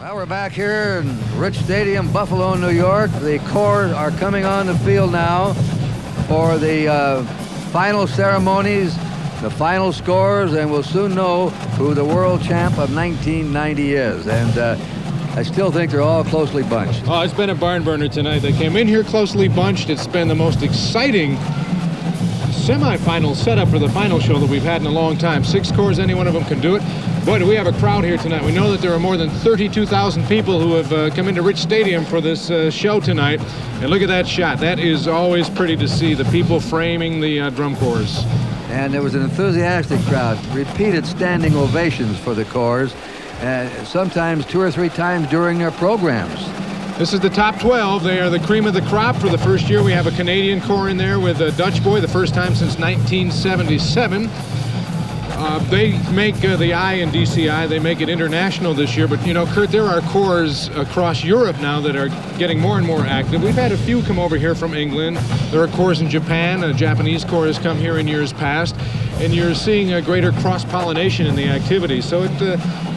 Well, we're back here in Rich Stadium, Buffalo, New York. The Corps are coming on the field now for the final ceremonies, the final scores, and we'll soon know who the world champ of 1990 is. And I still think they're all closely bunched. Oh, it's been a barn burner tonight. They came in here closely bunched. It's been the most exciting semifinal setup for the final show that we've had in a long time. 6 corps, any one of them can do it. Boy, do we have a crowd here tonight. We know that there are more than 32,000 people who have come into Rich Stadium for this show tonight. And look at that shot. That is always pretty to see, the people framing the drum corps. And there was an enthusiastic crowd. Repeated standing ovations for the corps, sometimes 2 or 3 times during their programs. This is the top 12. They are the cream of the crop. For the first year, we have a Canadian corps in there with a Dutch boy, the first time since 1977. They make the I in DCI, they make it international this year, but you know, Kurt, there are corps across Europe now that are getting more and more active. We've had a few come over here from England. There are corps in Japan. A Japanese corps has come here in years past, and you're seeing a greater cross-pollination in the activity. So it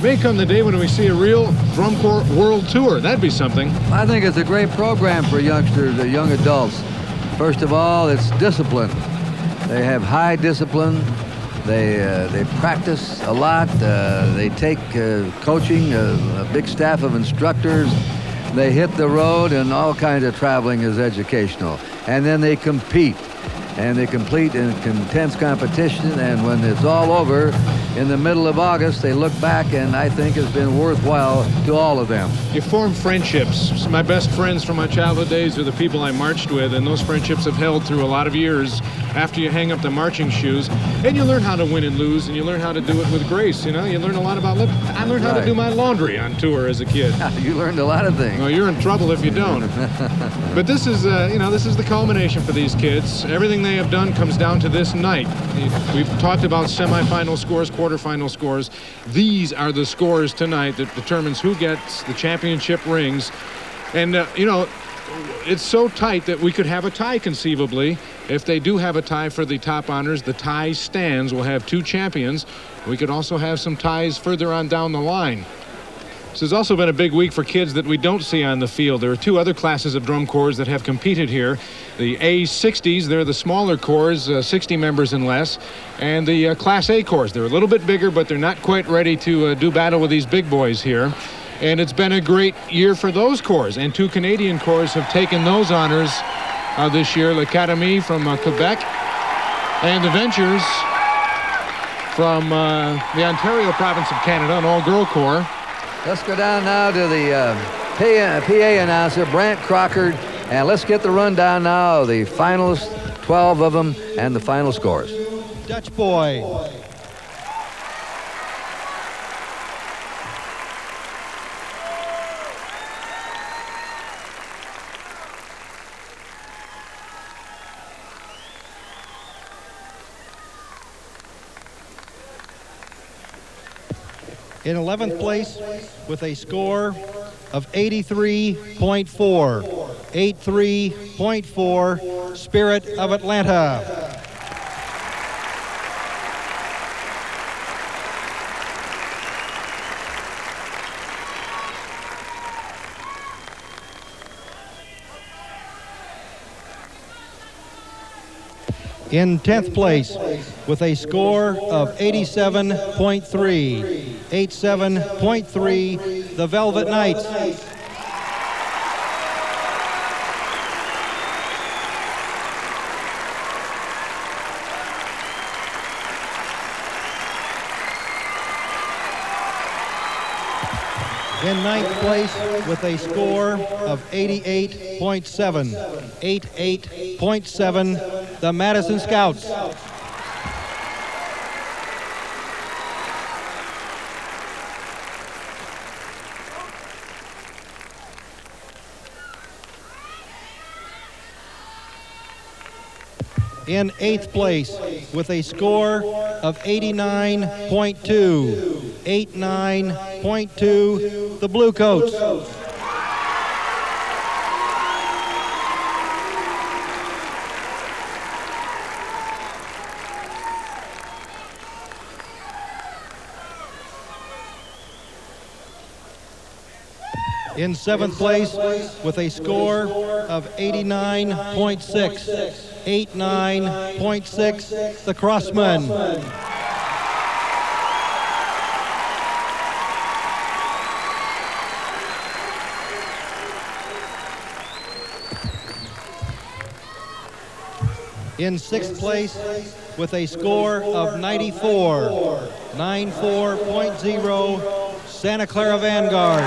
may come the day when we see a real drum corps world tour. That'd be something. I think it's a great program for youngsters, young adults. First of all, it's discipline. They have high discipline. They practice a lot. They take coaching, a big staff of instructors. They hit the road, and all kinds of traveling is educational. And then they compete. And they compete in intense competition, and when it's all over in the middle of August, they look back, and I think it's been worthwhile to all of them. You form friendships. My best friends from my childhood days are the people I marched with, and those friendships have held through a lot of years after you hang up the marching shoes. And you learn how to win and lose, and you learn how to do it with grace. You know, you learn a lot about living. I learned how to do my laundry on tour as a kid. You learned a lot of things. Well, you're in trouble if you don't. But this is, you know, this is the culmination for these kids. Everything they have done comes down to this night. We've talked about semifinal scores, quarterfinal scores. These are the scores tonight that determines who gets the championship rings. And, you know, it's so tight that we could have a tie conceivably. If they do have a tie for the top honors, the tie stands. We'll have 2 champions. We could also have some ties further on down the line. This has also been a big week for kids that we don't see on the field. There are 2 other classes of drum corps that have competed here. The A60s, they're the smaller corps, 60 members and less, and the Class A corps. They're a little bit bigger, but they're not quite ready to do battle with these big boys here. And it's been a great year for those corps, and 2 Canadian corps have taken those honors this year. L'Académie from Quebec, and the Ventures from the Ontario province of Canada, an all-girl corps. Let's go down now to the PA announcer, Brant Crocker, and let's get the rundown now of the finals, 12 of them, and the final scores. Dutch boy. In 11th place with a score of 83.4. 83.4, Spirit of Atlanta. In 10th place with a score of 87.3. 87.3, the Velvet Knights. In 9th place with a score of 88.7. 88.7, the Madison Scouts. In 8th place with a score of 89.2. 89.2, the Bluecoats. In 7th place with a score of 89.6. 89.6, the Crossmen. In 6th place with a score of 94. 94.0, Santa Clara Vanguard.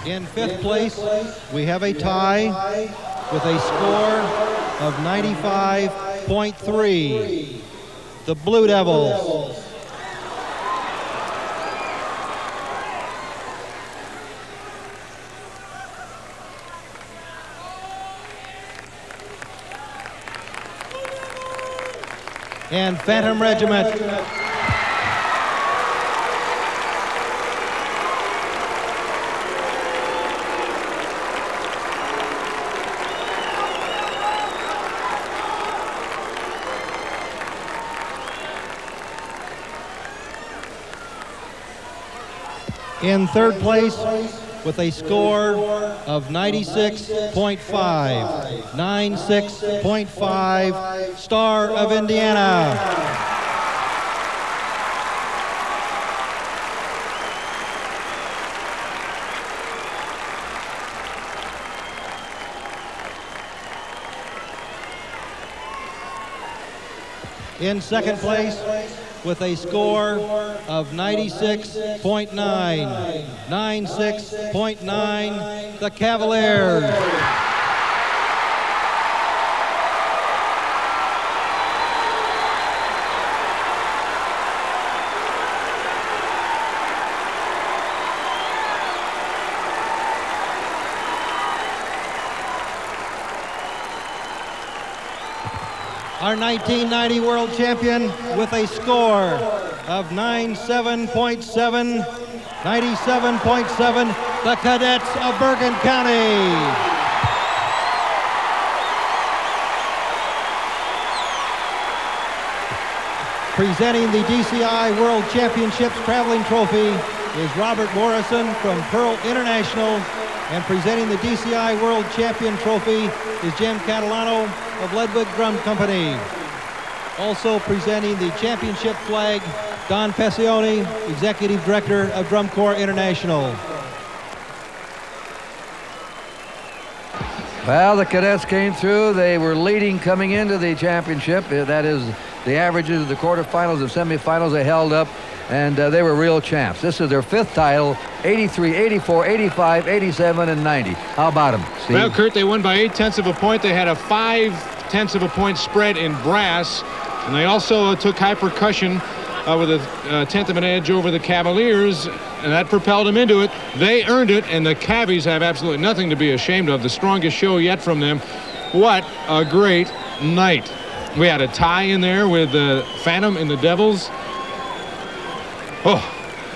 In 5th place, we have a tie with a score of 95.3, the Blue Devils. And Phantom Regiment. In 3rd place with a score of 96.5, 96.5, Star of Indiana. In 2nd place with a score of 96.9, 96.9, the Cavaliers. Our 1990 world champion with a score of 97.7, 97.7, the Cadets of Bergen County. Presenting the DCI World Championships Traveling Trophy is Robert Morrison from Pearl International, and presenting the DCI World Champion Trophy is Jim Catalano of Leadwood Drum Company. Also presenting the championship flag, Don Passione, Executive Director of Drum Corps International. Well, the Cadets came through. They were leading coming into the championship. That is, the averages of the quarterfinals and semifinals they held up, and they were real champs. This is their 5th title, 83, 84, 85, 87, and 90. How about them, Steve? Well, Kurt, they won by 0.8 of a point. They had a 0.5 of a point spread in brass, and they also took high percussion with a 1/10 of an edge over the Cavaliers, and that propelled them into it. They earned it, and the Cavies have absolutely nothing to be ashamed of. The strongest show yet from them. What a great night. We had a tie in there with the Phantom and the Devils. Oh,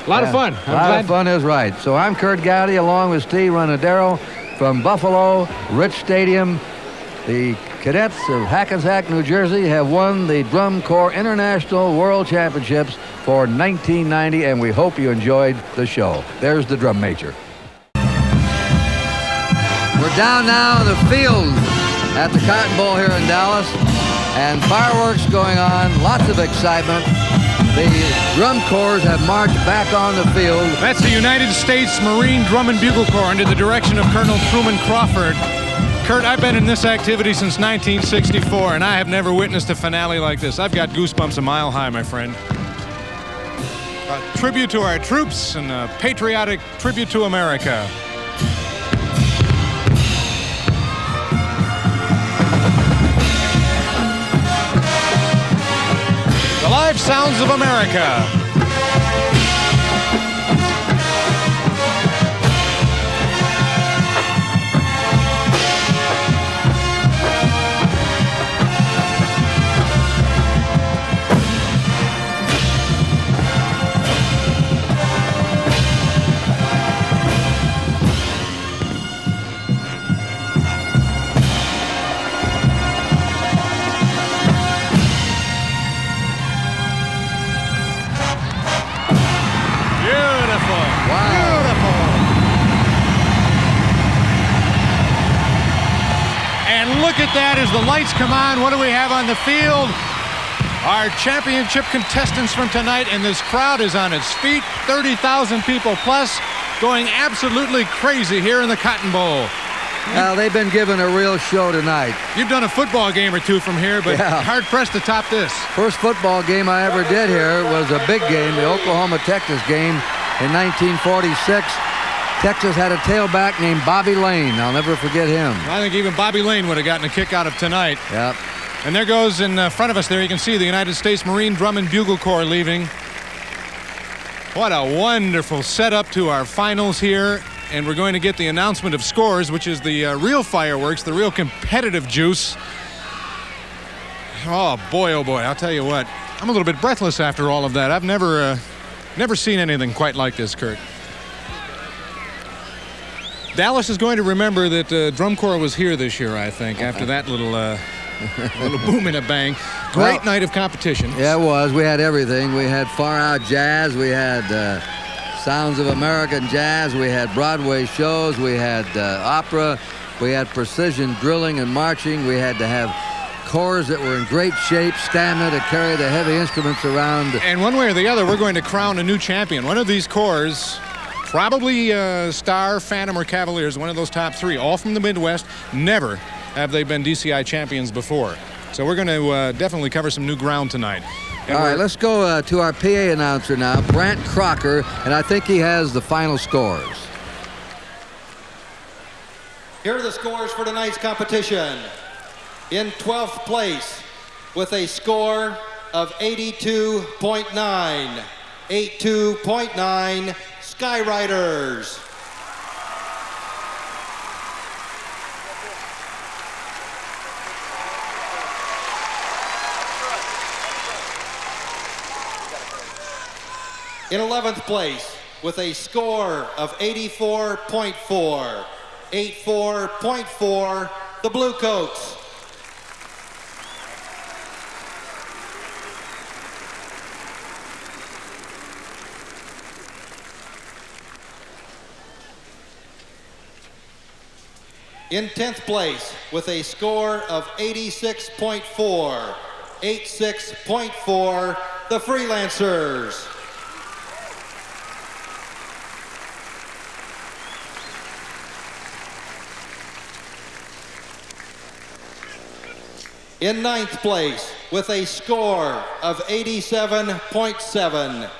a lot of fun. A lot of fun is right. So I'm Kurt Gowdy along with Steve Renadero from Buffalo Rich Stadium. The Cadets of Hackensack, New Jersey have won the Drum Corps International World Championships for 1990, and we hope you enjoyed the show. There's the drum major. We're down now in the field at the Cotton Bowl here in Dallas, and fireworks going on, lots of excitement. The drum corps have marched back on the field. That's the United States Marine Drum and Bugle Corps under the direction of Colonel Truman Crawford. Kurt, I've been in this activity since 1964, and I have never witnessed a finale like this. I've got goosebumps a mile high, my friend. A tribute to our troops and a patriotic tribute to America. The live sounds of America. look at that as the lights come on. What do we have on the field? Our championship contestants from tonight, and this crowd is on its feet. 30,000 people plus, going absolutely crazy here in the Cotton Bowl. Well, they've been given a real show tonight. You've done a football game or two from here, but hard-pressed to top this. First football game I ever did here was a big game, the Oklahoma-Texas game in 1946. Texas had a tailback named Bobby Lane. I'll never forget him. I think even Bobby Lane would have gotten a kick out of tonight. Yep. And there goes in front of us there, you can see the United States Marine Drum and Bugle Corps leaving. What a wonderful setup to our finals here. And we're going to get the announcement of scores, which is the real fireworks, the real competitive juice. Oh boy, I'll tell you what. I'm a little bit breathless after all of that. I've never seen anything quite like this, Kurt. Dallas is going to remember that Drum Corps was here this year, I think, after that little boom and a bang. Great night of competition. Yeah, it was. We had everything. We had Far Out Jazz. We had Sounds of American Jazz. We had Broadway shows. We had opera. We had precision drilling and marching. We had to have corps that were in great shape, stamina to carry the heavy instruments around. And one way or the other, we're going to crown a new champion. One of these corps, probably Star, Phantom, or Cavaliers, one of those top three, all from the Midwest. Never have they been DCI champions before. So we're going to definitely cover some new ground tonight. All right, let's go to our PA announcer now, Brant Crocker, and I think he has the final scores. Here are the scores for tonight's competition. In 12th place with a score of 82.9, 82.9, Skyriders. In 11th place with a score of 84.4, 84.4, the Bluecoats. In 10th place with a score of 86.4, 86.4, the Freelancers. In 9th place with a score of 87.7,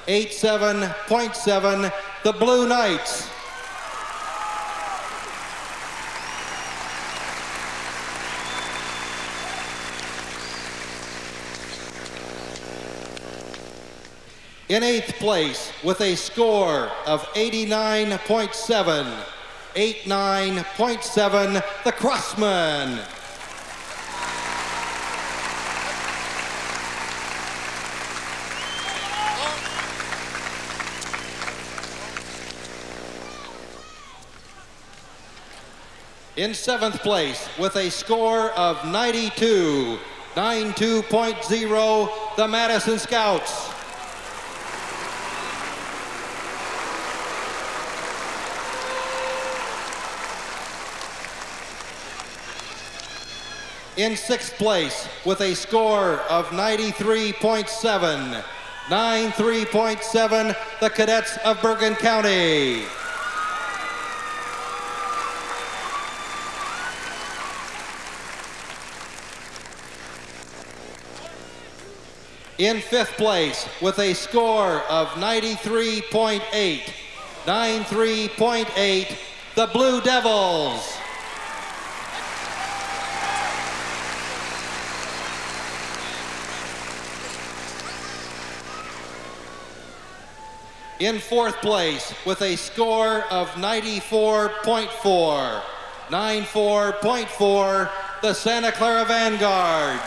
87.7, the Blue Knights. In 8th place with a score of 89.7, 89.7, the Crossmen. In 7th place with a score of 92, 92.0, the Madison Scouts. In 6th place with a score of 93.7, 93.7, the Cadets of Bergen County. In 5th place with a score of 93.8, 93.8, the Blue Devils. In 4th place with a score of 94.4, 94.4, the Santa Clara Vanguard.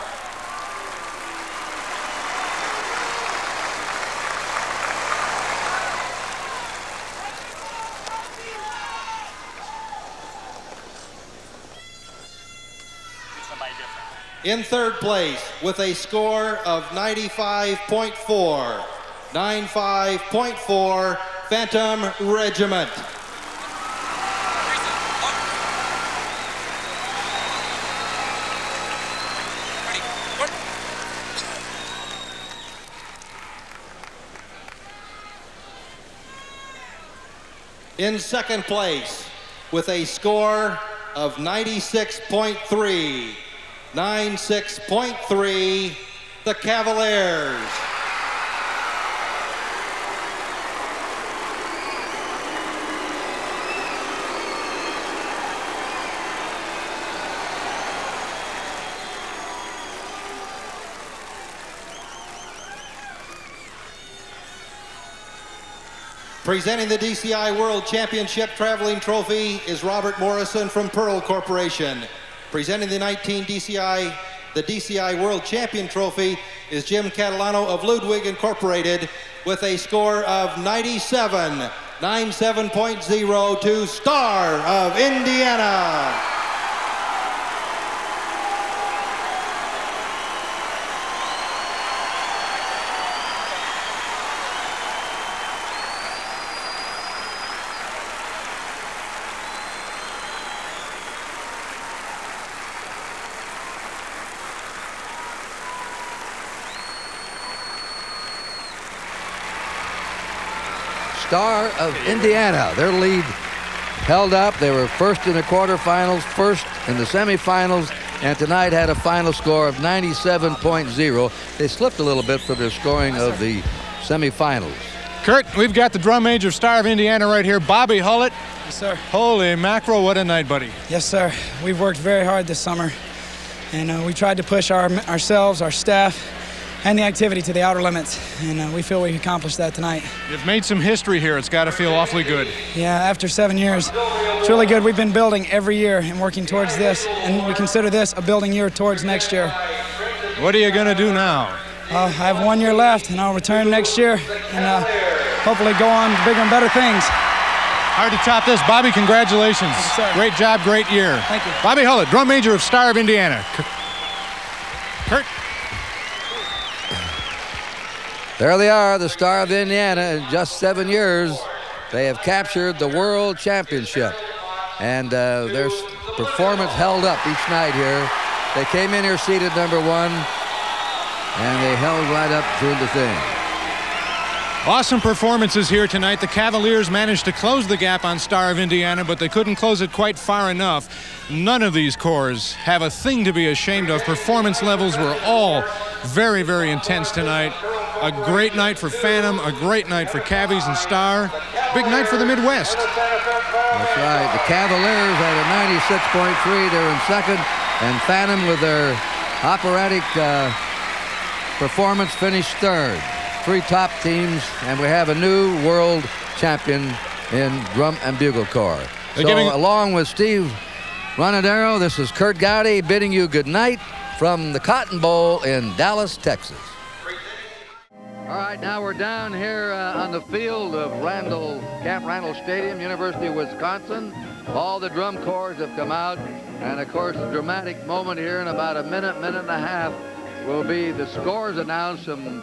In 3rd place with a score of 95.4, 95.4, Phantom Regiment. In second place, with a score of 96.3, 96.3, the Cavaliers. Presenting the DCI World Championship Traveling Trophy is Robert Morrison from Pearl Corporation. Presenting the DCI World Champion Trophy is Jim Catalano of Ludwig Incorporated with a score of 97.0 to Star of Indiana. Star of Indiana, their lead held up. They were first in the quarterfinals, first in the semifinals, and tonight had a final score of 97.0. They slipped a little bit from their scoring of the semifinals. Kurt, we've got the drum major of Star of Indiana right here, Bobby Hullett. Yes, sir. Holy mackerel, what a night, buddy. Yes, sir. We've worked very hard this summer, and we tried to push ourselves, our staff, and the activity to the outer limits, and we feel we accomplished that tonight. You've made some history here. It's got to feel awfully good. Yeah, after 7 years, it's really good. We've been building every year and working towards this, and we consider this a building year towards next year. What are you going to do now? I have 1 year left, and I'll return next year and hopefully go on to bigger and better things. Hard to top this. Bobby, congratulations. Thank you, sir. Great job, great year. Thank you. Bobby Hullett, drum major of Star of Indiana. Kurt. There they are, the Star of Indiana. In just 7 years, they have captured the World Championship. And their performance held up each night here. They came in here seated number 1, and they held right up through the thing. Awesome performances here tonight. The Cavaliers managed to close the gap on Star of Indiana, but they couldn't close it quite far enough. None of these corps have a thing to be ashamed of. Performance levels were all very, very intense tonight. A great night for Phantom, a great night for Cavies and Star. Big night for the Midwest. That's right. The Cavaliers had a 96.3. They're in second. And Phantom, with their operatic performance, finished third. 3 top teams, and we have a new world champion in Drum and Bugle Corps. So along with Steve Ronadero, this is Kurt Gowdy bidding you good night from the Cotton Bowl in Dallas, Texas. All right, now we're down here on the field of Camp Randall Stadium, University of Wisconsin. All the drum corps have come out, and of course the dramatic moment here in about a minute and a half will be the scores announced from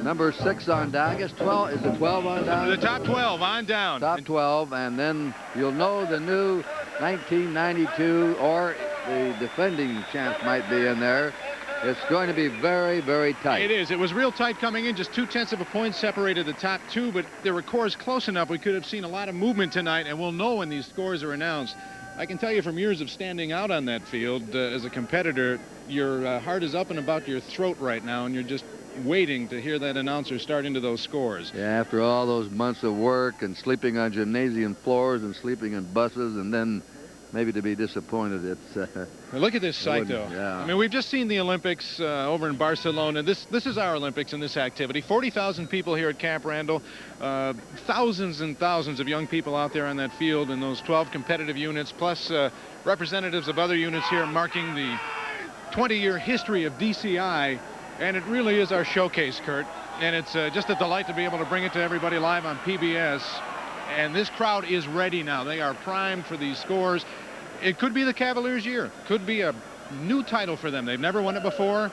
number 6 on down. I guess 12, is it 12 on down? The top 12 on down. Top 12, and then you'll know the new 1992, or the defending champs might be in there. It's going to be very, very tight. It is. It was real tight coming in. Just 0.2 of a point separated the top 2, but there were corps close enough. We could have seen a lot of movement tonight, and we'll know when these scores are announced. I can tell you from years of standing out on that field as a competitor, your heart is up and about your throat right now, and you're just waiting to hear that announcer start into those scores. Yeah, after all those months of work and sleeping on gymnasium floors and sleeping in buses, and then maybe to be disappointed. It's look at this site, though. Yeah. I mean, we've just seen the Olympics over in Barcelona. This is our Olympics in this activity. 40,000 people here at Camp Randall. Thousands and thousands of young people out there on that field in those 12 competitive units, plus representatives of other units here marking the 20-year history of DCI. And it really is our showcase, Kurt. And it's just a delight to be able to bring it to everybody live on PBS. And this crowd is ready now. They are primed for these scores. It could be the Cavaliers' year. Could be a new title for them. They've never won it before.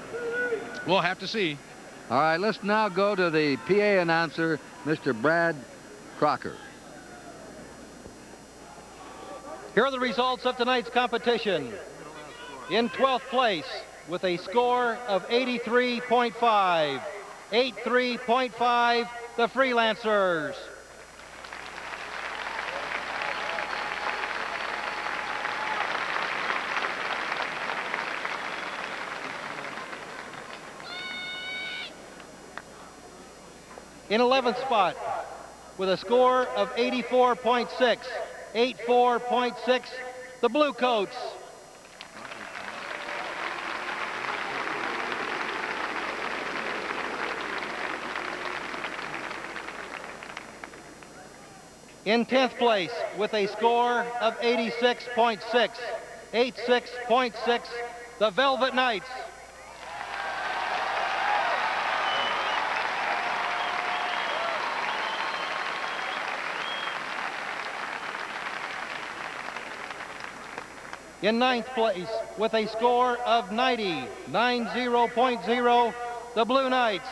We'll have to see. All right, let's now go to the PA announcer, Mr. Brad Crocker. Here are the results of tonight's competition. In 12th place, with a score of 83.5, 83.5, the Freelancers. In 11th spot, with a score of 84.6, 84.6, the Bluecoats. In 10th place, with a score of 86.6, 86.6, the Velvet Knights. In 9th place, with a score of 90.0, the Blue Knights.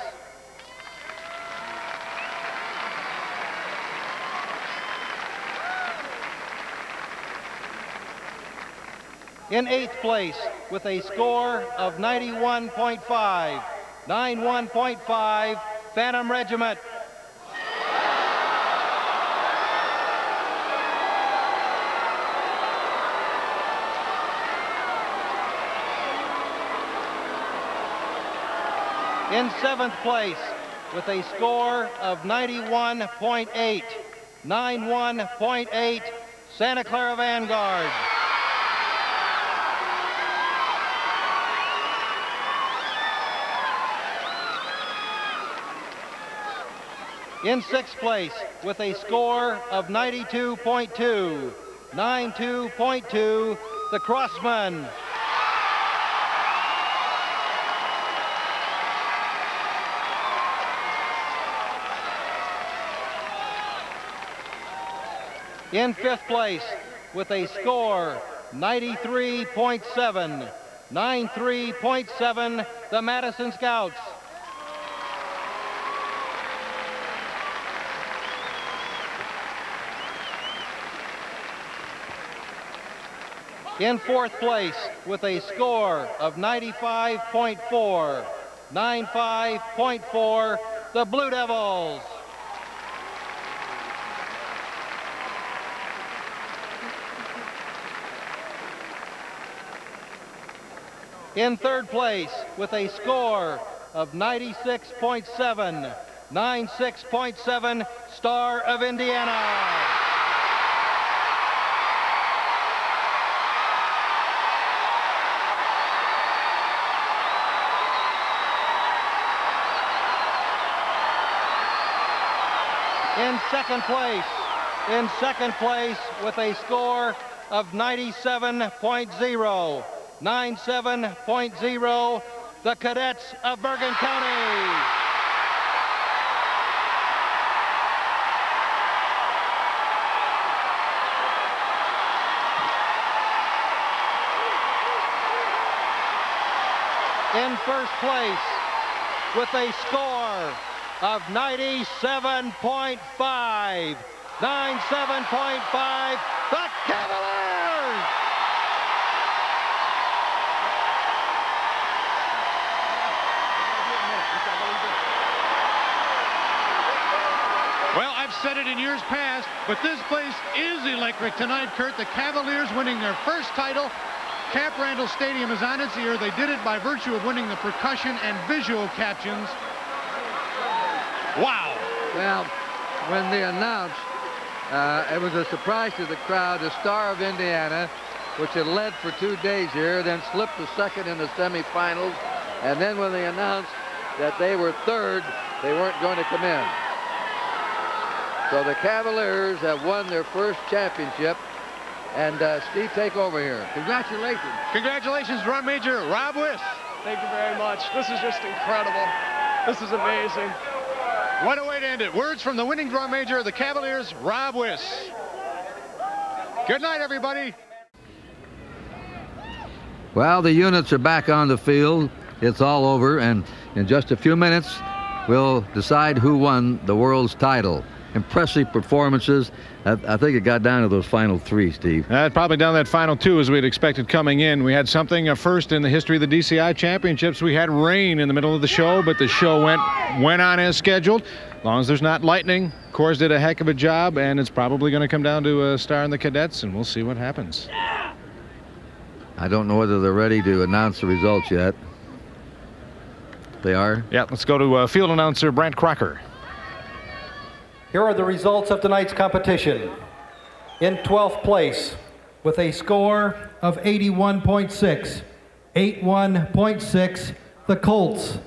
In 8th place, with a score of 91.5, Phantom Regiment. In 7th place, with a score of 91.8, Santa Clara Vanguard. In 6th place, with a score of 92.2, the Crossmen. In 5th place, with a score 93.7, the Madison Scouts. In 4th place, with a score of 95.4, the Blue Devils. In 3rd place, with a score of 96.7, Star of Indiana. In second place, with a score of 97.0, the Cadets of Bergen County. In first place, with a score of 97.5, the Cavaliers! Well, I've said it in years past, but this place is electric tonight, Kurt. The Cavaliers winning their first title. Cap Randall Stadium is on its ear. They did it by virtue of winning the percussion and visual captions. Wow. Well, when they announced, it was a surprise to the crowd, the Star of Indiana, which had led for 2 days here, then slipped to second in the semifinals, and then when they announced that they were third, they weren't going to come in. So the Cavaliers have won their first championship. And Steve, take over here. Congratulations. Congratulations, Drum Major Rob Wiss. Thank you very much. This is just incredible. This is amazing. What a way to end it. Words from the winning drum major of the Cavaliers, Rob Wiss. Good night, everybody. Well, the units are back on the field. It's all over, and in just a few minutes, we'll decide who won the world's title. Impressive performances. I think it got down to those final three, Steve. Probably down that final two as we'd expected coming in. We had something first in the history of the DCI championships. We had rain in the middle of the show, but the show went on as scheduled. As long as there's not lightning, Coors did a heck of a job, and it's probably going to come down to a Star in the Cadets, and we'll see what happens. I don't know whether they're ready to announce the results yet. They are? Yeah, let's go to field announcer Brent Crocker. Here are the results of tonight's competition. In 12th place, with a score of 81.6, 81.6, the Colts.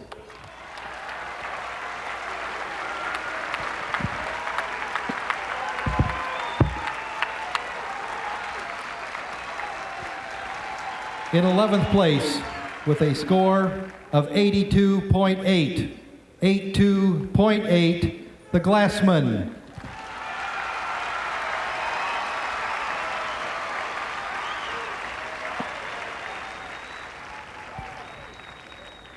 In 11th place, with a score of 82.8, 82.8, the Glassmen.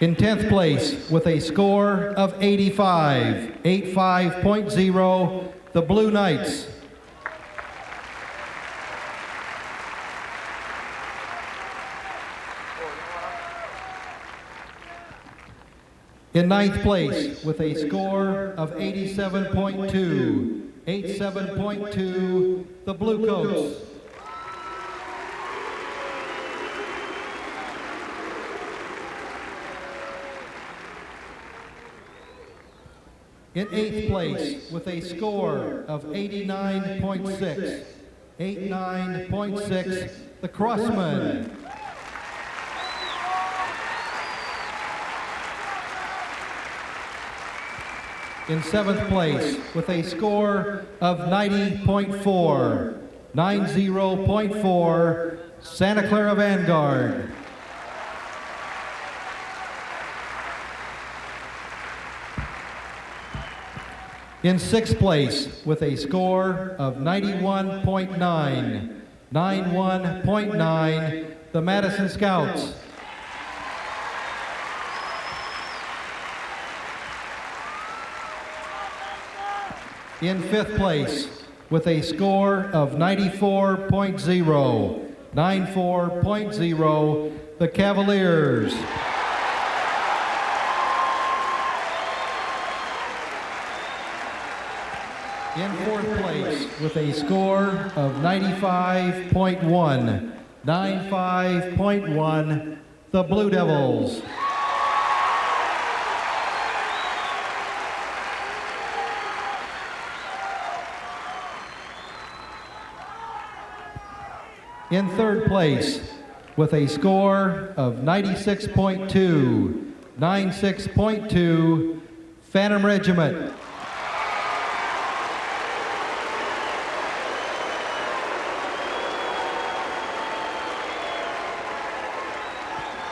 In 10th place, with a score of 85, 85.0, the Blue Knights. In 9th place, with a score of 87.2, 87.2, the Bluecoats. In 8th place, with a score of 89.6, 89.6, the Crossmen. In 7th place, with a score of 90.4, 90.4, Santa Clara Vanguard. In 6th place, with a score of 91.9, 91.9, the Madison Scouts. In 5th place, with a score of 94.0, 94.0, the Cavaliers. In 4th place, with a score of 95.1, 95.1, the Blue Devils. In 3rd place, with a score of 96.2, 96.2, Phantom Regiment.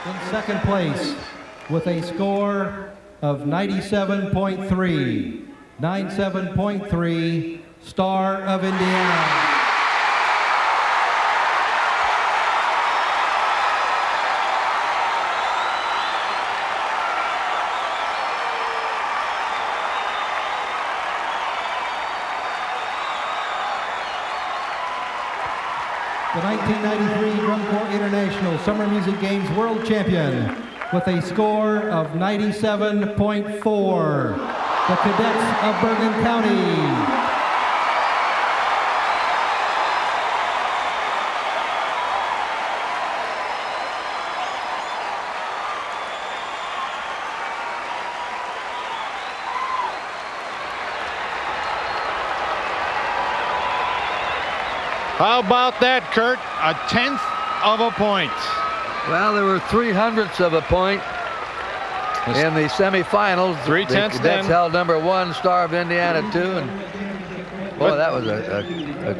In 2nd place, with a score of 97.3, 97.3, Star of Indiana. The 1993 Drum Corps International Summer Music Games World Champion with a score of 97.4, the Cadets of Bergen County. How about that, Kurt? A 10th of a point. Well, there were 3/100ths of a point in the semifinals. 3/10 The then. Cadets held #1, Star of Indiana 2, and boy, that was a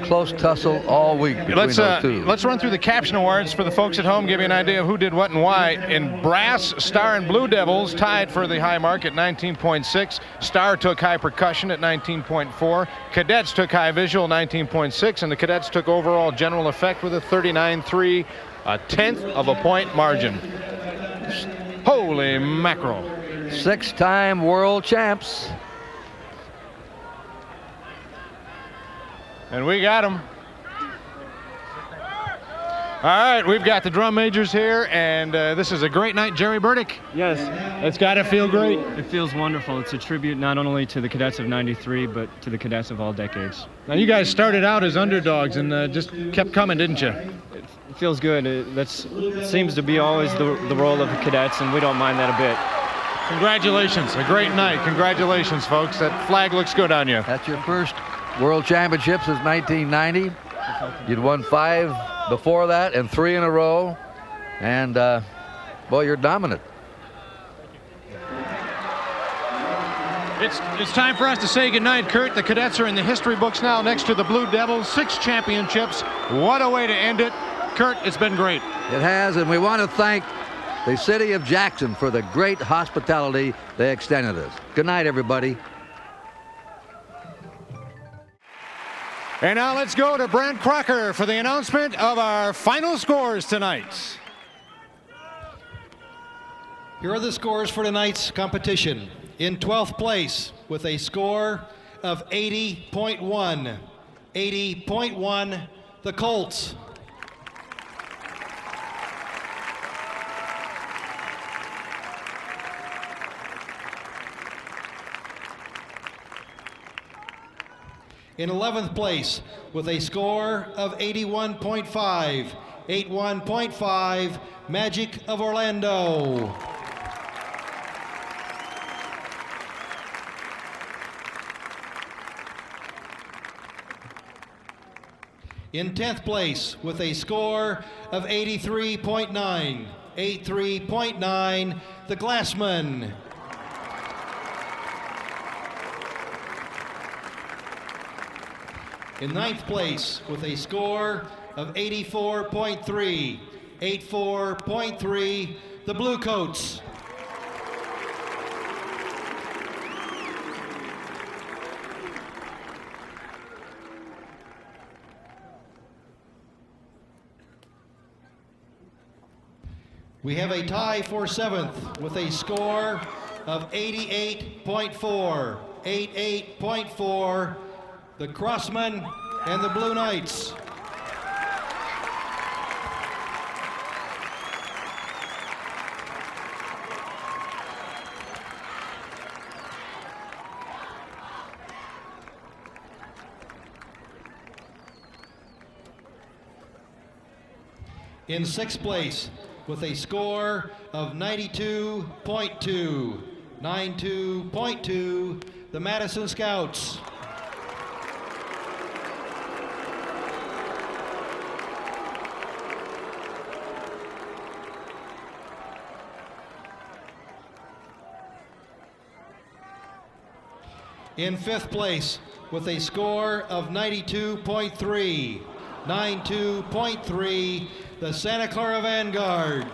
close tussle all week between those two. Let's run through the caption awards for the folks at home, give you an idea of who did what and why. In brass, Star and Blue Devils tied for the high mark at 19.6. Star took high percussion at 19.4. Cadets took high visual, 19.6, and the Cadets took overall general effect with a 39.3, a 10th of a point margin. Holy mackerel. 6-time world champs. And we got them. All right, we've got the drum majors here, and this is a great night. Jerry Burdick. Yes. It's got to feel great. It feels wonderful. It's a tribute not only to the Cadets of '93, but to the Cadets of all decades. Now, you guys started out as underdogs and just kept coming, didn't you? It feels good. It seems to be always the role of the Cadets, and we don't mind that a bit. Congratulations. A great night. Congratulations, folks. That flag looks good on you. That's your first World Championship since 1990. You'd won 5 before that and 3 in a row. And, boy, you're dominant. It's time for us to say goodnight, Kurt. The Cadets are in the history books now next to the Blue Devils. 6 championships. What a way to end it. Kurt, it's been great. It has, and we want to thank the city of Jackson for the great hospitality they extended us. Good night, everybody. And now let's go to Brent Crocker for the announcement of our final scores tonight. Here are the scores for tonight's competition. In 12th place with a score of 80.1, the Colts. In 11th place with a score of 81.5, Magic of Orlando. In 10th place with a score of 83.9, the Glassmen. In 9th place with a score of 84.3, the Bluecoats. We have a tie for 7th with a score of 88.4, the Crossmen and the Blue Knights. In 6th place with a score of 92.2, the Madison Scouts. In 5th place with a score of 92.3, the Santa Clara Vanguard.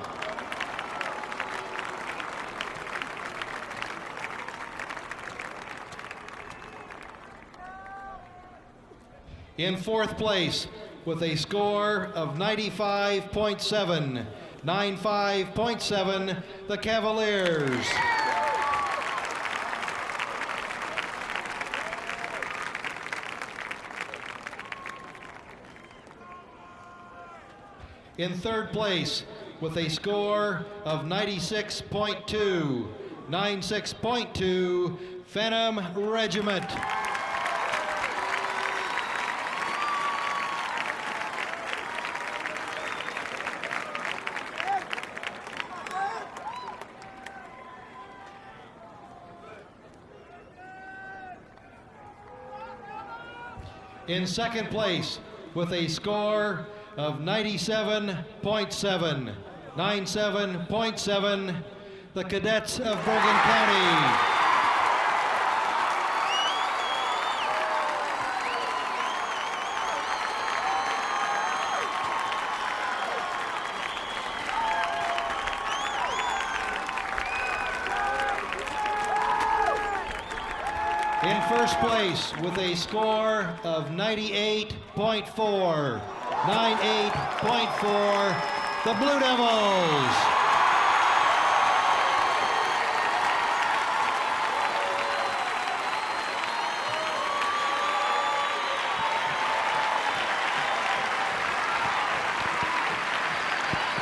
In 4th place with a score of 95.7, the Cavaliers. In 3rd place with a score of 96.2, Phantom Regiment. In 2nd place with a score of 97.7, the Cadets of Bergen County. In 1st place with a score of 98.4, the Blue Devils.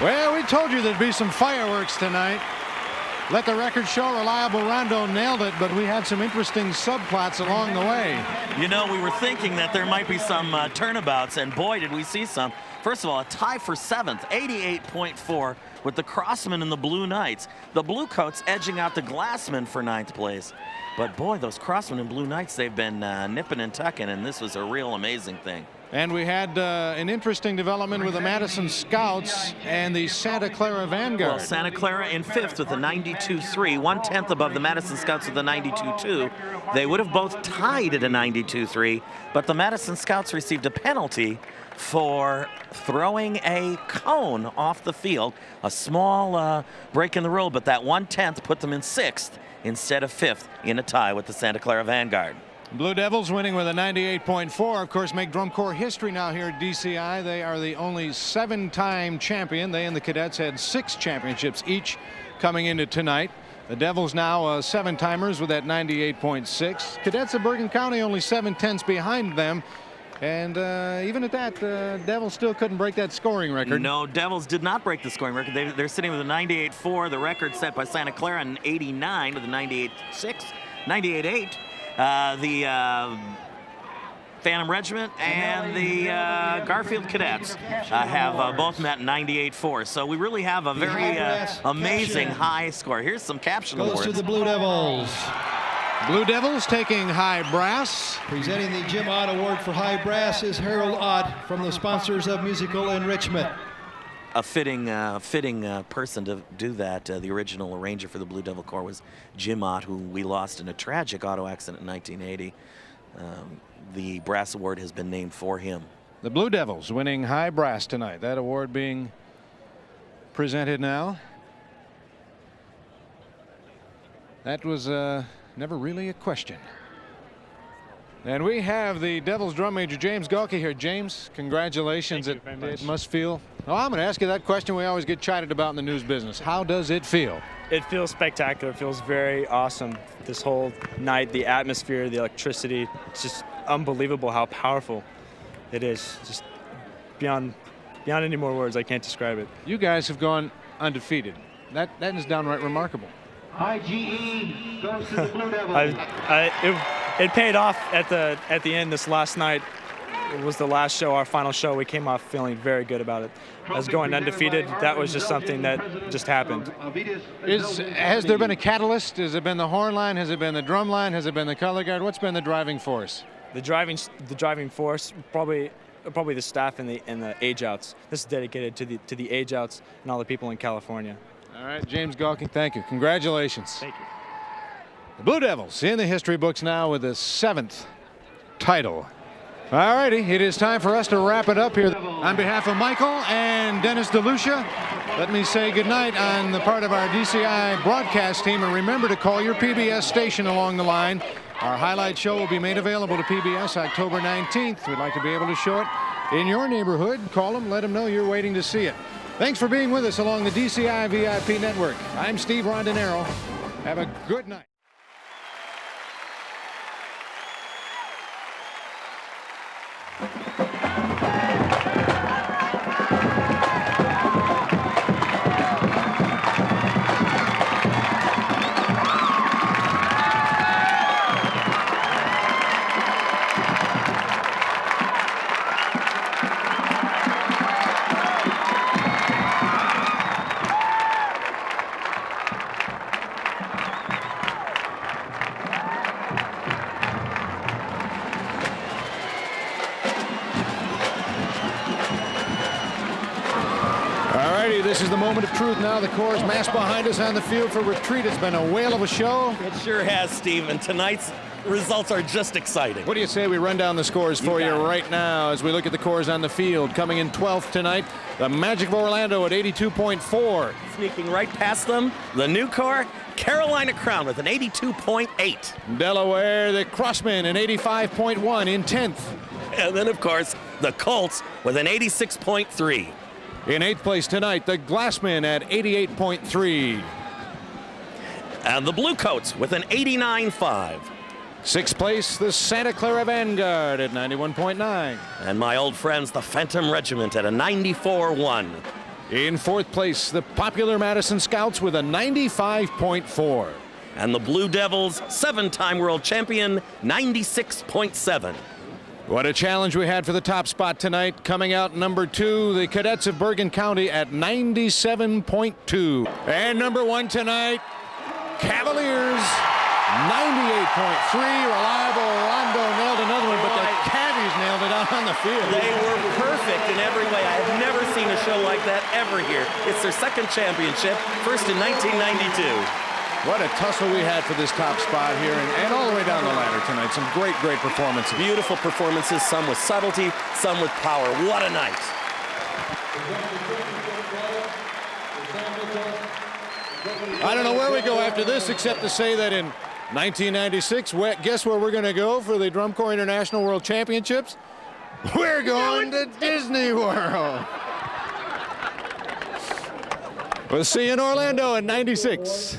Well, we told you there'd be some fireworks tonight. Let the record show Reliable Rondo nailed it, but we had some interesting subplots along the way. You know, we were thinking that there might be some turnabouts, and boy, did we see some. First of all, a tie for 7th, 88.4, with the Crossmen and the Blue Knights. The Bluecoats edging out the Glassmen for 9th place. But boy, those Crossmen and Blue Knights, they've been nipping and tucking, and this was a real amazing thing. And we had an interesting development with the Madison Scouts and the Santa Clara Vanguard. Well, Santa Clara in 5th with a 92.3, 1/10 above the Madison Scouts with a 92.2. They would have both tied at a 92.3, but the Madison Scouts received a penalty for throwing a cone off the field. A small break in the rule, but that 1/10 put them in 6th instead of 5th in a tie with the Santa Clara Vanguard. Blue Devils winning with a 98.4, of course, make drum corps history now here at DCI. They are the only 7-time champion. They and the Cadets had 6 championships each coming into tonight. The Devils now 7-timers with that 98.6. Cadets of Bergen County only 7/10ths behind them. And even at that, Devils still couldn't break that scoring record. No, Devils did not break the scoring record. They're sitting with a 98.4. The record set by Santa Clara in 89 with a 98.6, 98.8. The Phantom Regiment and the Garfield Cadets have both met 98.4. So we really have a very amazing high score. Here's some caption awards. Goes to the Blue Devils. Blue Devils taking high brass. Presenting the Jim Ott Award for high brass is Harold Ott from the sponsors of Musical Enrichment. A fitting person to do that. The original arranger for the Blue Devil Corps was Jim Ott, who we lost in a tragic auto accident in 1980. The brass award has been named for him. The Blue Devils winning high brass tonight. That award being presented now. That was never really a question. And we have the Devils drum major James Galkey here. James, congratulations. Thank you very much. It must feel. Oh, I'm going to ask you that question we always get chided about in the news business. How does it feel? It feels spectacular. It feels very awesome. This whole night, the atmosphere, the electricity, it's just unbelievable how powerful it is. Just beyond any more words, I can't describe it. You guys have gone undefeated. That is downright remarkable. IGE goes to the Blue Devils. It paid off at the end this last night. It was the last show, our final show. We came off feeling very good about it. As going undefeated, that was just something that just happened. Has there been a catalyst? Has it been the horn line? Has it been the drum line? Has it been the color guard? What's been the driving force? The driving force, probably the staff and the age outs. This is dedicated to the age outs and all the people in California. All right, James Galkey, thank you. Congratulations. Thank you. The Blue Devils in the history books now with the 7th title. All righty, it is time for us to wrap it up here. On behalf of Michael and Dennis DeLucia, let me say goodnight on the part of our DCI broadcast team, and remember to call your PBS station along the line. Our highlight show will be made available to PBS October 19th. We'd like to be able to show it in your neighborhood. Call them, let them know you're waiting to see it. Thanks for being with us along the DCI VIP network. I'm Steve Rondinero. Have a good night. This is the moment of truth now. The Corps is massed behind us on the field for retreat. It's been a whale of a show. It sure has, Steve, and tonight's results are just exciting. What do you say we run down the scores for you right now as we look at the Corps on the field? Coming in 12th tonight, the Magic of Orlando at 82.4. Sneaking right past them, the new Corps, Carolina Crown with an 82.8. Delaware, the Crossmen, an 85.1 in 10th. And then, of course, the Colts with an 86.3. In 8th place tonight, the Glassmen at 88.3. And the Bluecoats with an 89.5. 6th place, the Santa Clara Vanguard at 91.9. And my old friends, the Phantom Regiment at a 94.1. In 4th place, the popular Madison Scouts with a 95.4. And the Blue Devils, 7-time world champion, 96.7. What a challenge we had for the top spot tonight. Coming out number 2, the Cadets of Bergen County at 97.2. And number 1 tonight, Cavaliers, 98.3. Reliable Rondo nailed another one, but the caddies nailed it out on the field. They were perfect in every way. I have never seen a show like that ever here. It's their second championship, first in 1992. What a tussle we had for this top spot here and all the way down the ladder tonight. Some great, great performances. Beautiful performances, some with subtlety, some with power. What a night. I don't know where we go after this except to say that in 1996, guess where we're going to go for the Drum Corps International World Championships? We're going to Disney World. We'll see you in Orlando in 96.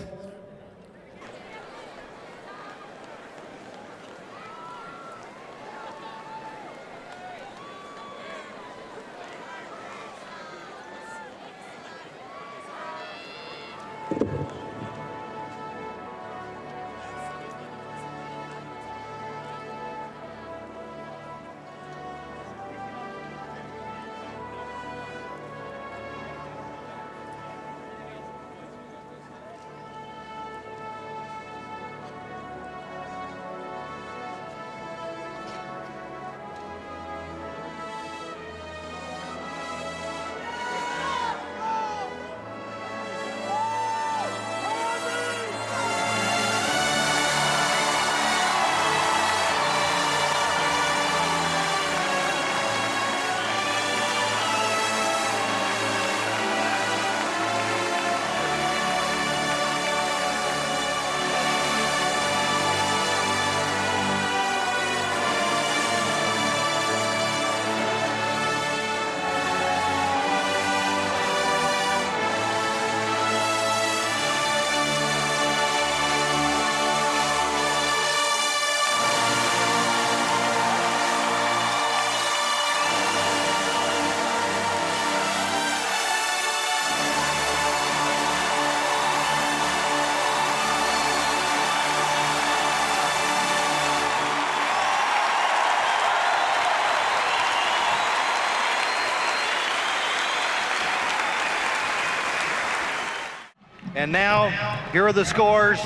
And now, here are the scores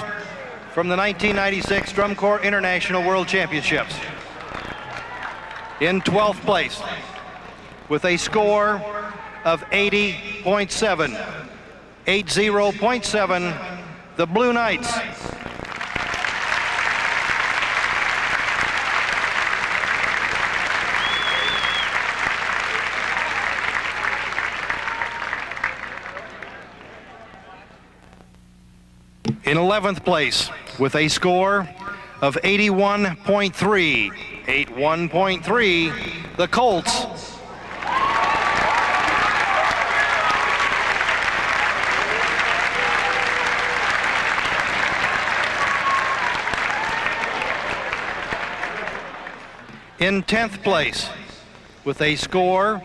from the 1996 Drum Corps International World Championships. In 12th place, with a score of 80.7, 80.7, the Blue Knights. In 11th place, with a score of 81.3, 81.3, the Colts. In 10th place, with a score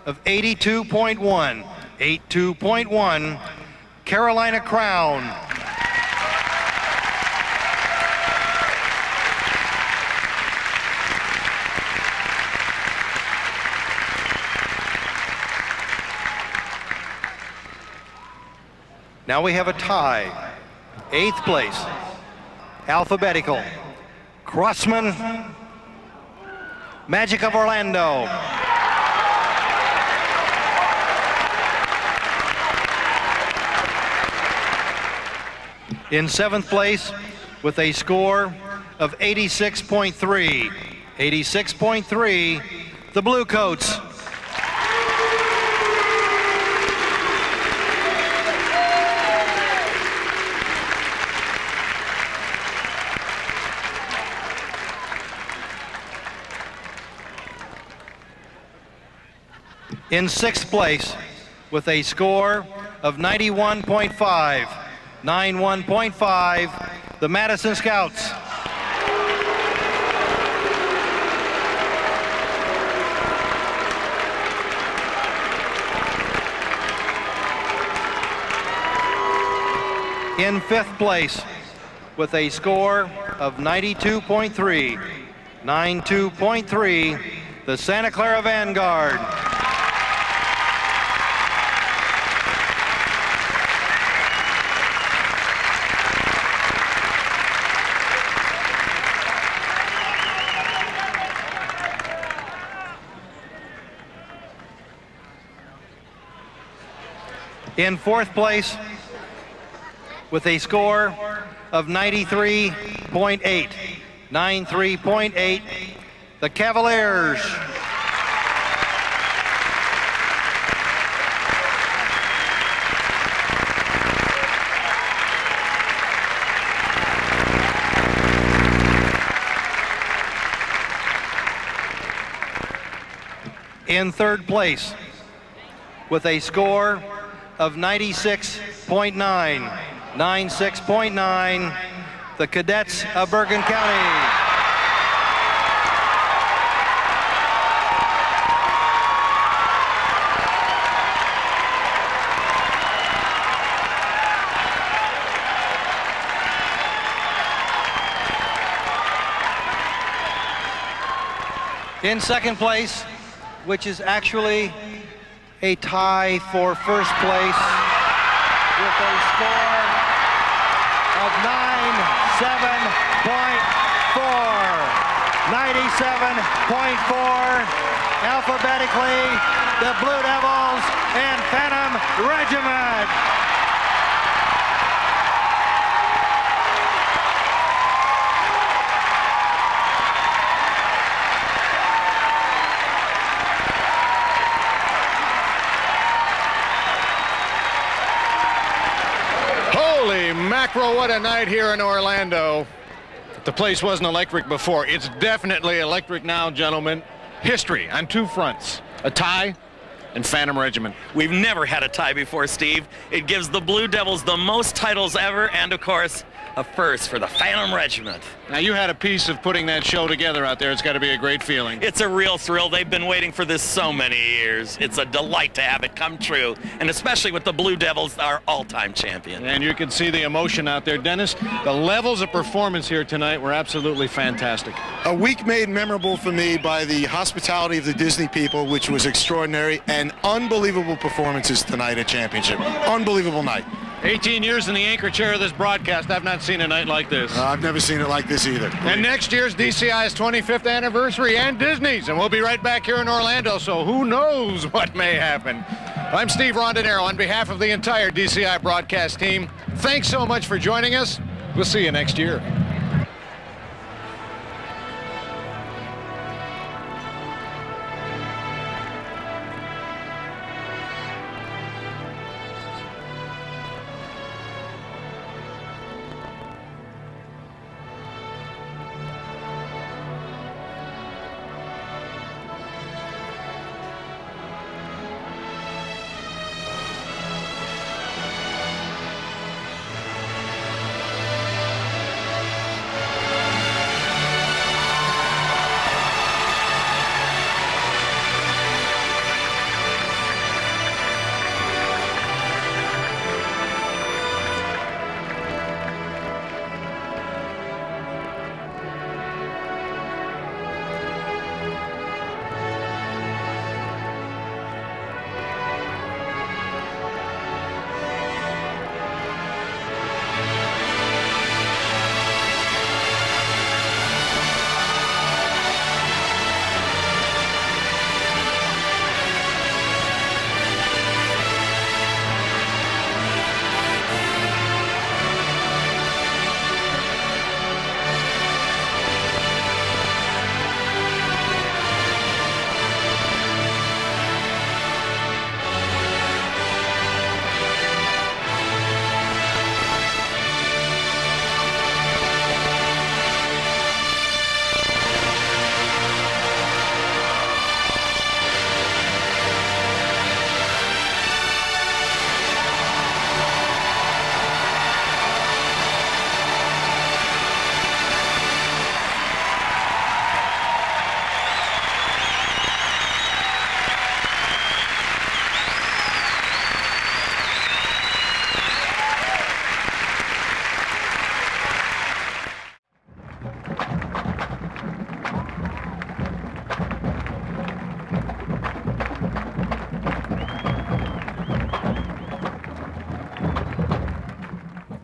of 82.1, 82.1, Carolina Crown. Now we have a tie. 8th place, alphabetical, Crossmen, Magic of Orlando. In 7th place, with a score of 86.3, 86.3, the Bluecoats. In 6th place, with a score of 91.5, 91.5, the Madison Scouts. In 5th place, with a score of 92.3. 92.3, the Santa Clara Vanguard. In fourth place, with a score of 93.8. 93.8, the Cavaliers. In third place, with a score of 96.9. 96.9, the Cadets of Bergen County. In second place, which is actually a tie for first place, with a score of 97.4. 97.4. Alphabetically, the Blue Devils and Phantom Regiment. Holy mackerel, what a night here in Orlando. The place wasn't electric before. It's definitely electric now, gentlemen. History on two fronts, a tie and Phantom Regiment. We've never had a tie before, Steve. It gives the Blue Devils the most titles ever, and of course, a first for the Phantom Regiment. Now, you had a piece of putting that show together out there. It's got to be a great feeling. It's a real thrill. They've been waiting for this so many years. It's a delight to have it come true, and especially with the Blue Devils, our all-time champion. And you can see the emotion out there. Dennis, the levels of performance here tonight were absolutely fantastic. A week made memorable for me by the hospitality of the Disney people, which was extraordinary, and unbelievable performances tonight at Championship. Unbelievable night. 18 years in the anchor chair of this broadcast. I've not seen a night like this. I've never seen it like this either. And next year's DCI's 25th anniversary and Disney's, and we'll be right back here in Orlando, so who knows what may happen. I'm Steve Rondinero on behalf of the entire DCI broadcast team. Thanks so much for joining us. We'll see you next year.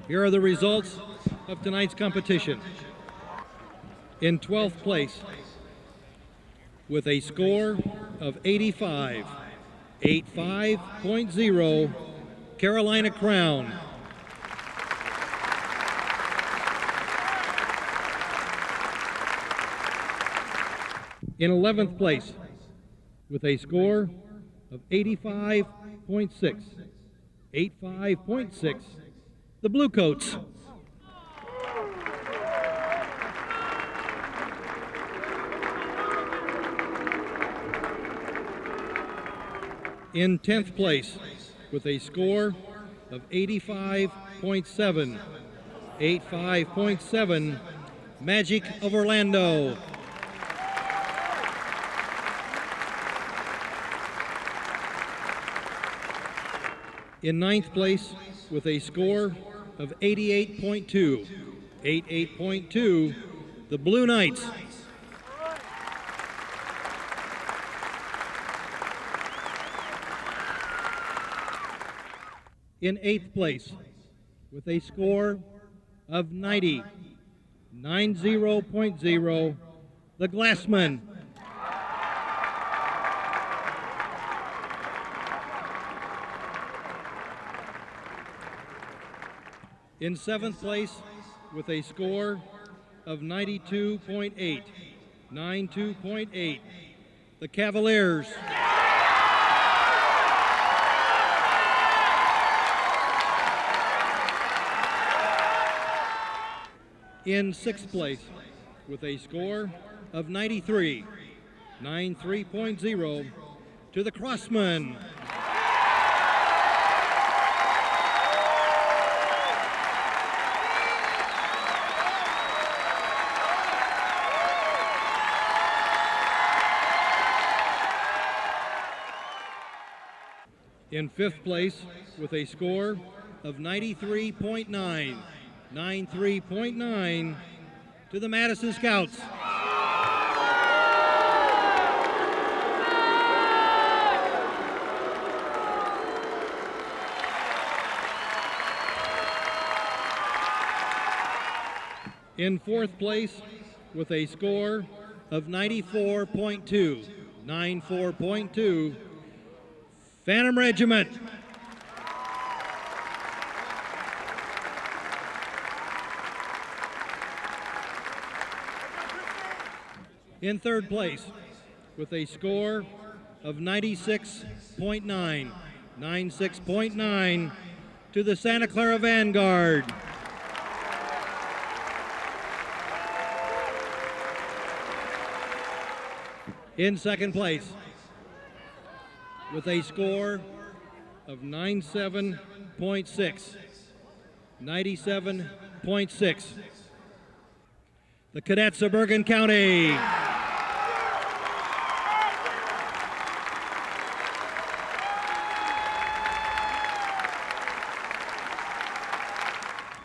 Here are the results of tonight's competition. In 12th place, with a score of 85.0, Carolina Crown. In 11th place, with a score of 85.6, the Bluecoats. In 10th place, with a score of 85.7, Magic of Orlando. In 9th place, with a score of 88.2, the Blue Knights. In 8th place, with a score of 90.0, the Glassmen. In 7th place, with a score of 92.8, the Cavaliers. In 6th place, with a score of 93.0, to the Crossmen. In 5th place, with a score of 93.9, to the Madison Scouts. In 4th place, with a score of 94.2, Phantom Regiment. In 3rd place, with a score of 96.9, to the Santa Clara Vanguard. In 2nd place, with a score of 97.6, the Cadets of Bergen County.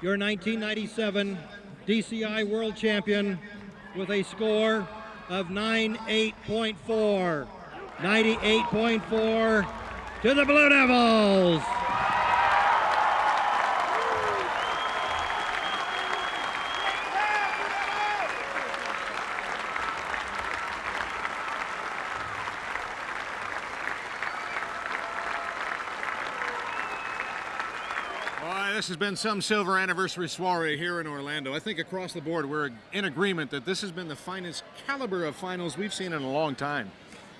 Your 1997 DCI World Champion with a score of 98.4, to the Blue Devils. This has been some silver anniversary soiree here in Orlando. I think across the board we're in agreement that this has been the finest caliber of finals we've seen in a long time.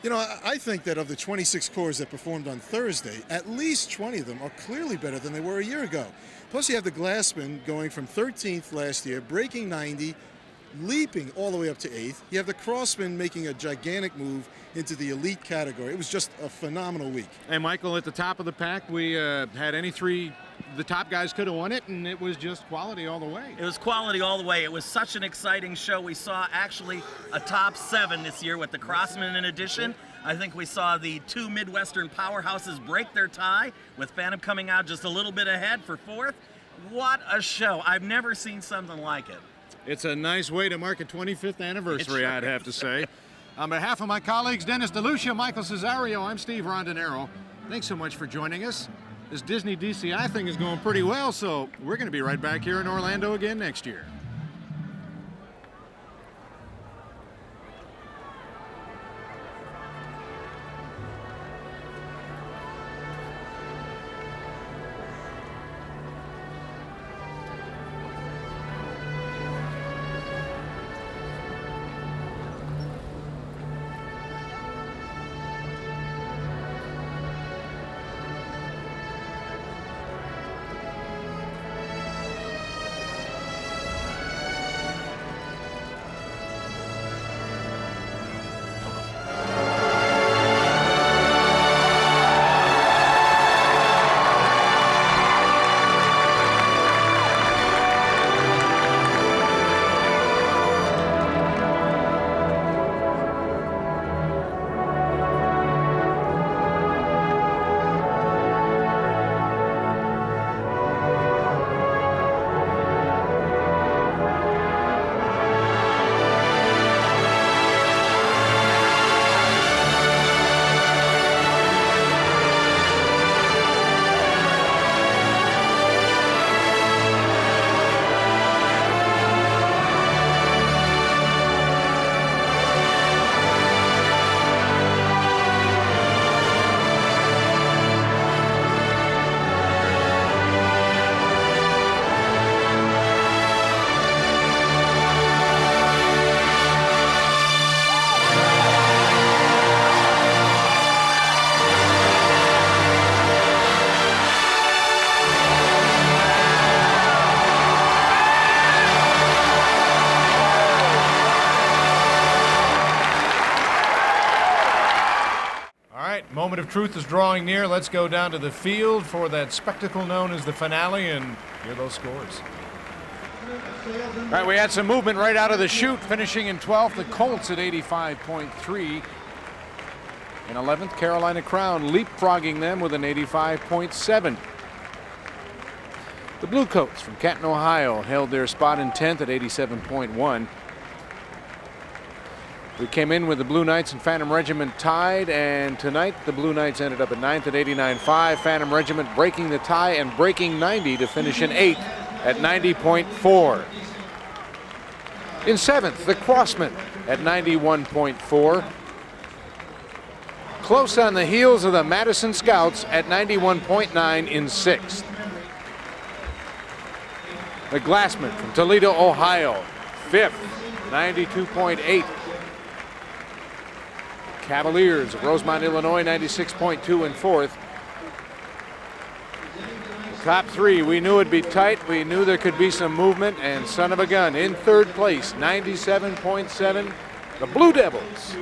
You know, I think that of the 26 corps that performed on Thursday, at least 20 of them are clearly better than they were a year ago. Plus you have the Glassmen going from 13th last year, breaking 90, leaping all the way up to 8th. You have the Crossmen making a gigantic move into the elite category. It was just a phenomenal week. And Michael, at the top of the pack, we had any three, the top guys could have won it, and it was just quality all the way. It was quality all the way. It was such an exciting show. We saw actually a top 7 this year with the Crossmen in addition. I think we saw the two Midwestern powerhouses break their tie, with Phantom coming out just a little bit ahead for 4th. What a show. I've never seen something like it. It's a nice way to mark a 25th anniversary, I'd have to say. On behalf of my colleagues, Dennis DeLucia, Michael Cesario, I'm Steve Rondinero. Thanks so much for joining us. This Disney DCI thing is going pretty well, so we're going to be right back here in Orlando again next year. Moment of truth is drawing near. Let's go down to the field for that spectacle known as the finale and hear those scores. All right, we had some movement right out of the chute, finishing in 12th, the Colts at 85.3. In 11th, Carolina Crown leapfrogging them with an 85.7. The Bluecoats from Canton, Ohio held their spot in 10th at 87.1. We came in with the Blue Knights and Phantom Regiment tied, and tonight the Blue Knights ended up at 9th at 89.5. Phantom Regiment breaking the tie and breaking 90 to finish in 8th at 90.4. In 7th, the Crossmen at 91.4. Close on the heels of the Madison Scouts at 91.9 in 6th. The Glassmen from Toledo, Ohio, 5th, 92.8. Cavaliers of Rosemont, Illinois, 96.2 in 4th. The top three, we knew it'd be tight. We knew there could be some movement, and son of a gun, in 3rd place, 97.7, the Blue Devils.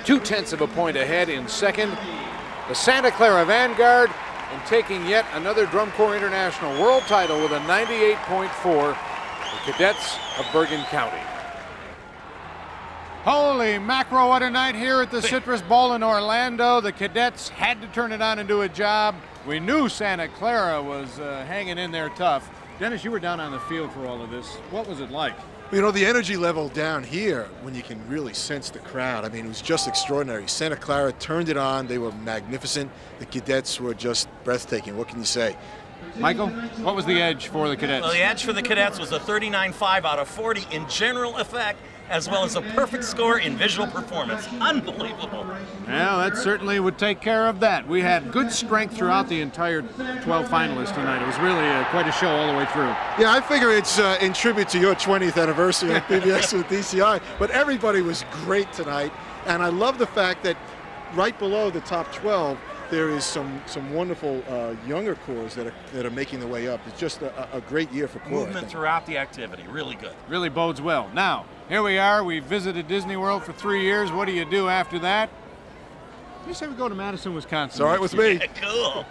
0.2 of a point ahead in 2nd. The Santa Clara Vanguard, and taking yet another Drum Corps International World title with a 98.4, the Cadets of Bergen County. Holy mackerel, what a night here at the Citrus Bowl in Orlando. The Cadets had to turn it on and do a job. We knew Santa Clara was hanging in there tough. Dennis, you were down on the field for all of this. What was it like? You know, the energy level down here, when you can really sense the crowd, I mean, it was just extraordinary. Santa Clara turned it on. They were magnificent. The Cadets were just breathtaking. What can you say? Michael, what was the edge for the Cadets? Well, the edge for the Cadets was a 39.5 out of 40 in general effect, as well as a perfect score in visual performance. Unbelievable. Well, that certainly would take care of that. We had good strength throughout the entire 12 finalists tonight. It was really quite a show all the way through. Yeah, I figure it's in tribute to your 20th anniversary at PBS with DCI, but everybody was great tonight, and I love the fact that right below the top 12, there is some wonderful younger corps that are making their way up. It's just a great year for corps. Movement throughout the activity, really good. Really bodes well. Now, here we are. We visited Disney World for 3 years. What do you do after that? You say we go to Madison, Wisconsin. It's all right with me. Yeah, cool.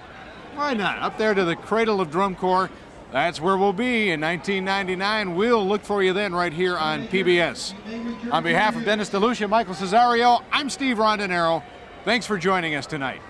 Why not? Up there to the cradle of Drum Corps. That's where we'll be in 1999. We'll look for you then right here on PBS. On behalf of Dennis DeLucia, Michael Cesario, I'm Steve Rondinero. Thanks for joining us tonight.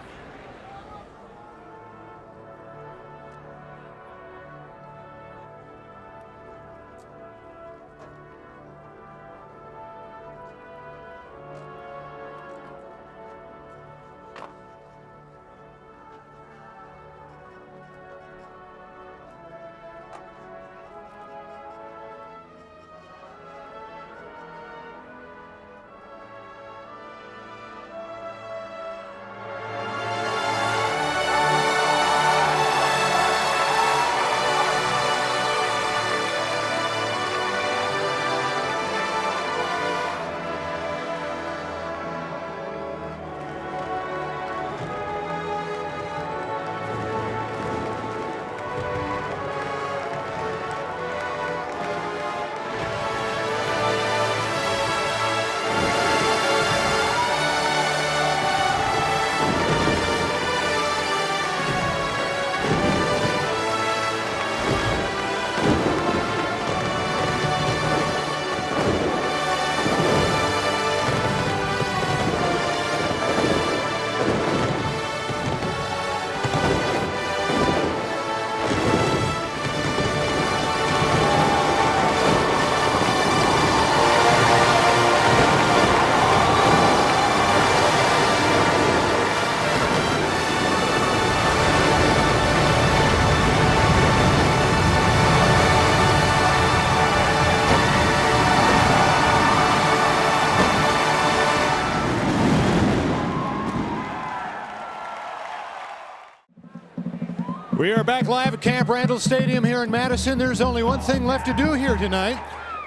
We are back live at Camp Randall Stadium here in Madison. There's only one thing left to do here tonight.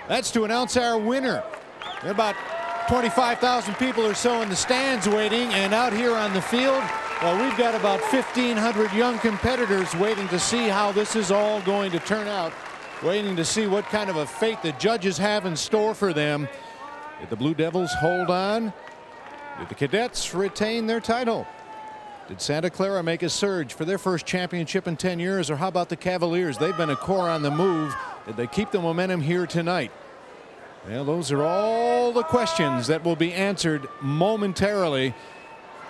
That's to announce our winner. There are about 25,000 people or so in the stands waiting, and out here on the field, well, we've got about 1,500 young competitors waiting to see how this is all going to turn out, waiting to see what kind of a fate the judges have in store for them. Did the Blue Devils hold on? Did the Cadets retain their title? Did Santa Clara make a surge for their first championship in 10 years? Or how about the Cavaliers? They've been a core on the move. Did they keep the momentum here tonight? Well, those are all the questions that will be answered momentarily.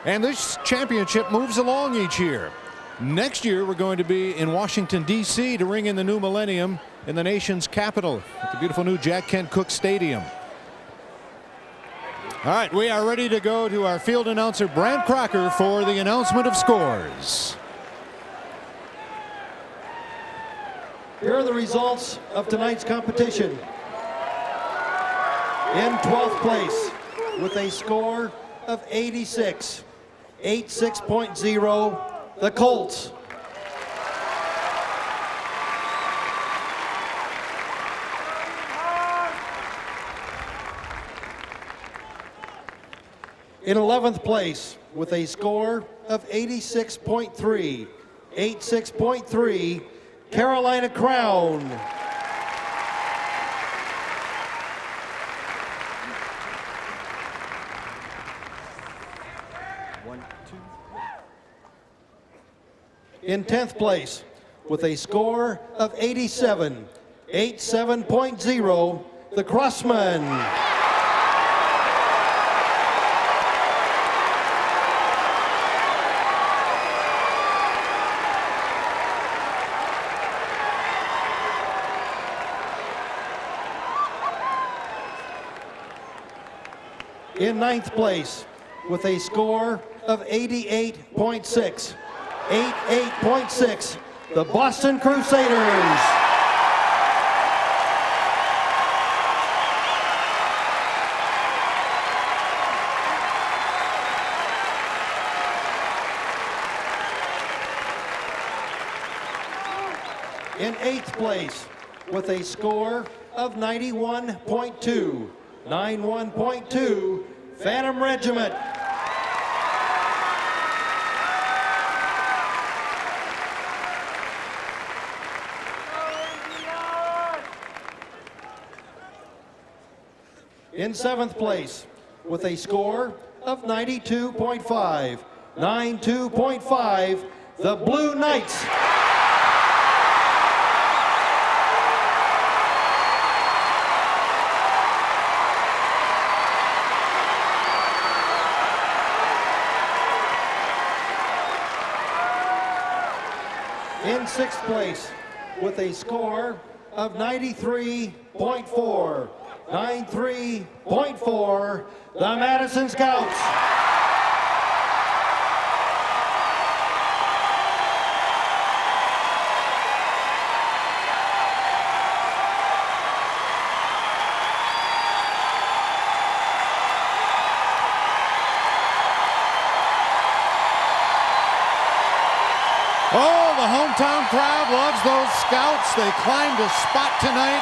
And this championship moves along each year. Next year, we're going to be in Washington, D.C. to ring in the new millennium in the nation's capital at the beautiful new Jack Kent Cooke Stadium. All right, we are ready to go to our field announcer, Brant Crocker, for the announcement of scores. Here are the results of tonight's competition. In 12th place with a score of 86, 86.0, the Colts. In 11th place with a score of 86.3, 86.3, Carolina Crown. In 10th place with a score of 87, 87.0, the Crossmen. In 9th place with a score of 88.6, 88.6, the Boston Crusaders. In 8th place with a score of 91.2, 91.2, Phantom Regiment. In 7th place with a score of 92.5, 92.5, the Blue Knights. In 6th place with a score of 93.4, 93.4, the Madison Scouts. Oh, the hometown crowd loves those Scouts. They climbed a spot tonight,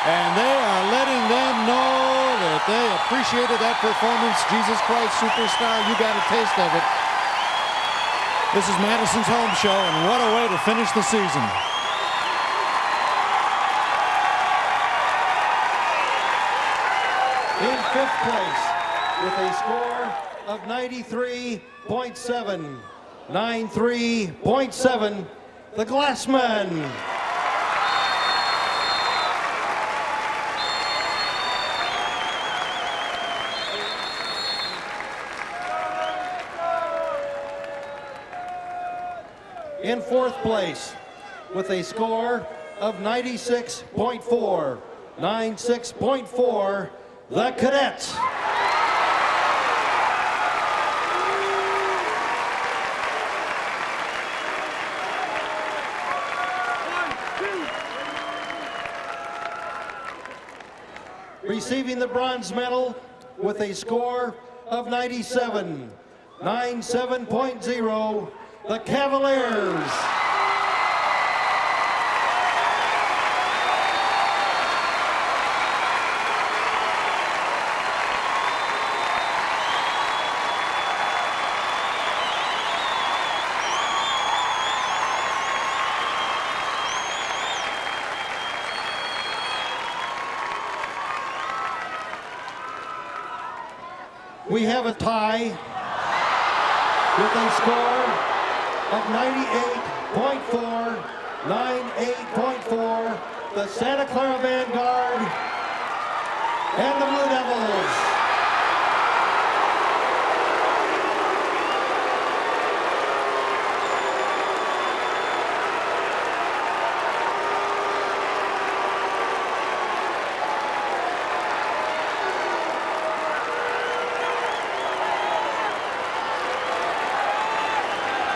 and they are letting them know that they appreciated that performance. Jesus Christ Superstar, you got a taste of it. This is Madison's home show, and what a way to finish the season. In 5th place with a score of 93.7, 93.7, the Glassmen. In 4th place with a score of 96.4, 96.4, the Cadets. Receiving the bronze medal with a score of 97, 97.0, the Cavaliers. we have a tie with a score of 98.4, 98.4, the Santa Clara Vanguard and the Blue Devils.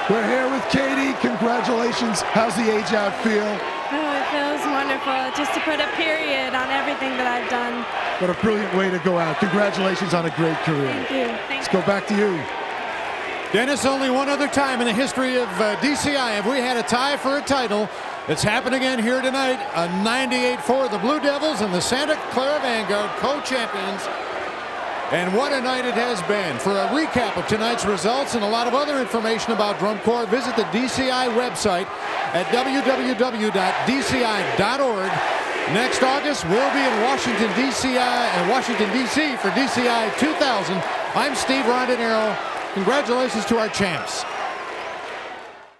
We're here with Katie. Congratulations. How's the age out feel? Oh, it feels wonderful just to put a period on everything that I've done. What a brilliant way to go out. Congratulations on a great career. Thank you. Let's go back to you. Dennis, only one other time in the history of DCI have we had a tie for a title. It's happened again here tonight. A 98-4, the Blue Devils and the Santa Clara Vanguard, co-champions. And what a night it has been. For a recap of tonight's results and a lot of other information about Drum Corps, visit the DCI website at www.dci.org. Next August, we'll be in Washington, D.C. for DCI 2000. I'm Steve Rondinero. Congratulations to our champs.